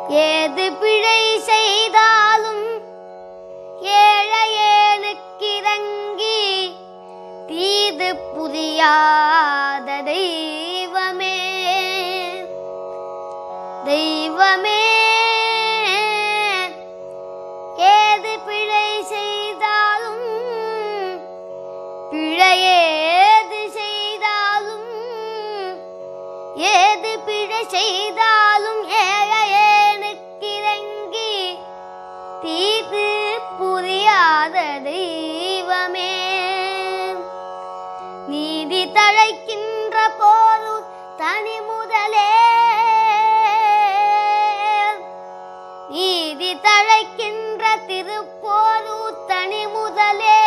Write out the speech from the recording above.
ஏது பிழை செய்தாலும் ஏழையேனுக்கிறங்கி தீது புரியாத தெய்வமே தெய்வமே. ஏது பிழை செய்தாலும் பிழையேது செய்தாலும் ஏது பிழை செய்தாலும் ஏழையேனுக்கிறங்கி தீது புரியாத தெய்வமே. நீதி தழைக்கின்ற போது தனி முதலே நீதி தழைக்கின்ற திருப்போரு தனி முதலே